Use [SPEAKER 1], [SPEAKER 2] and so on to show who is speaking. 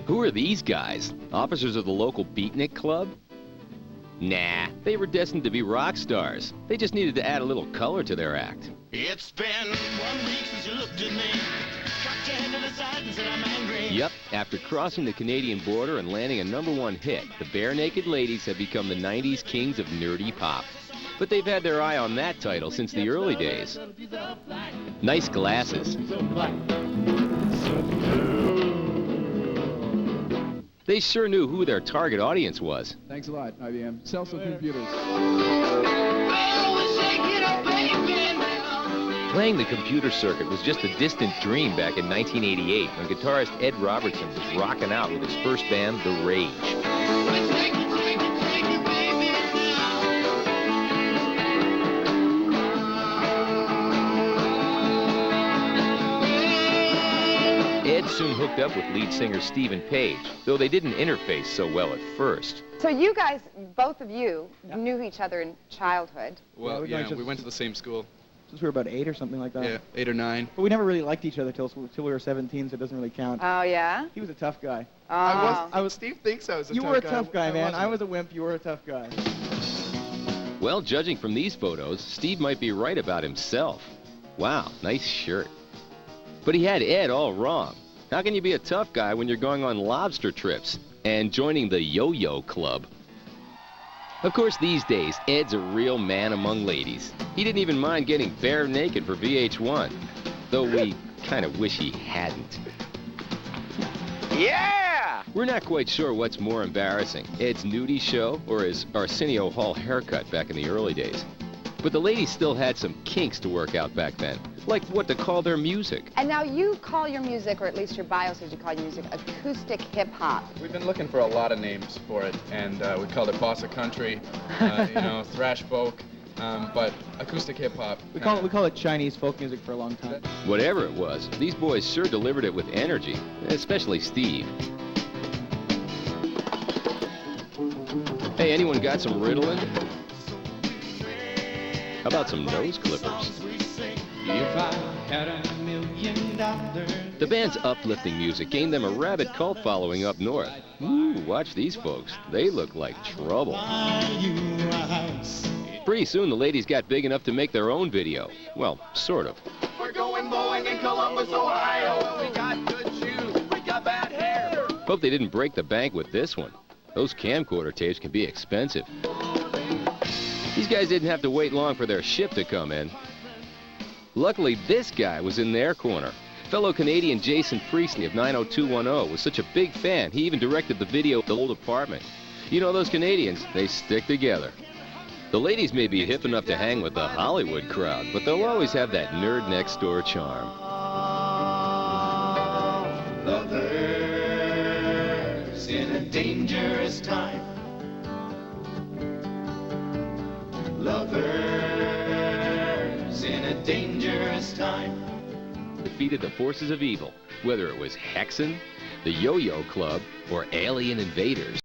[SPEAKER 1] Who are these guys? Officers of the local beatnik club? Nah, they were destined to be rock stars. They just needed to add a little color to their act.
[SPEAKER 2] It's been 1 week since you looked at me. Cocked your head to the side and said I'm angry.
[SPEAKER 1] Yep, after crossing the Canadian border and landing a #1 hit, the Barenaked Ladies have become the 90s kings of nerdy pop. But they've had their eye on that title since the early days. Nice glasses. They sure knew who their target audience was.
[SPEAKER 3] Thanks a lot, IBM. Sell some computers.
[SPEAKER 1] Playing the computer circuit was just a distant dream back in 1988 when guitarist Ed Robertson was rocking out with his first band, The Rage. Ed soon hooked up with lead singer Stephen Page, though they didn't interface so well at first.
[SPEAKER 4] So you guys, both of you, knew each other in childhood.
[SPEAKER 5] Well, yeah, we went to the same school.
[SPEAKER 3] Since we were about 8 or something like that.
[SPEAKER 5] Yeah, 8 or 9.
[SPEAKER 3] But we never really liked each other till we were 17, so it doesn't really count.
[SPEAKER 4] Oh, yeah?
[SPEAKER 3] He was a tough guy.
[SPEAKER 4] Oh.
[SPEAKER 5] Steve thinks I was a tough guy.
[SPEAKER 3] You were a tough guy, man. I was a wimp. You were a tough guy.
[SPEAKER 1] Well, judging from these photos, Steve might be right about himself. Wow, nice shirt. But he had Ed all wrong. How can you be a tough guy when you're going on lobster trips and joining the yo-yo club? Of course, these days, Ed's a real man among ladies. He didn't even mind getting bare naked for VH1, though we kind of wish he hadn't. Yeah! We're not quite sure what's more embarrassing, Ed's nudie show or his Arsenio Hall haircut back in the early days. But the ladies still had some kinks to work out back then, like what to call their music.
[SPEAKER 4] And now you call your music, or at least your bio says you call your music, acoustic hip-hop.
[SPEAKER 5] We've been looking for a lot of names for it, and we called it bossa country, thrash folk, but acoustic hip-hop.
[SPEAKER 3] We call it Chinese folk music for a long time.
[SPEAKER 1] Whatever it was, these boys sure delivered it with energy, especially Steve. Hey, anyone got some Ritalin? How about some nose clippers?
[SPEAKER 2] If I had $1 million.
[SPEAKER 1] The band's uplifting music gained them a rabid cult following up north. Ooh, watch these folks. They look like trouble. Pretty soon, the ladies got big enough to make their own video. Well, sort of.
[SPEAKER 2] We're going bowling in Columbus, Ohio. We got good shoes. We got bad hair.
[SPEAKER 1] Hope they didn't break the bank with this one. Those camcorder tapes can be expensive. These guys didn't have to wait long for their ship to come in. Luckily, this guy was in their corner. Fellow Canadian Jason Priestley of 90210 was such a big fan, he even directed the video of The Old Apartment. You know, those Canadians, they stick together. The ladies may be hip enough to hang with the Hollywood crowd, but they'll always have that nerd next door charm.
[SPEAKER 2] Lovers in a dangerous time. Lovers in a dangerous time.
[SPEAKER 1] Defeated the forces of evil, whether it was Hexen, the Yo-Yo Club, or alien invaders.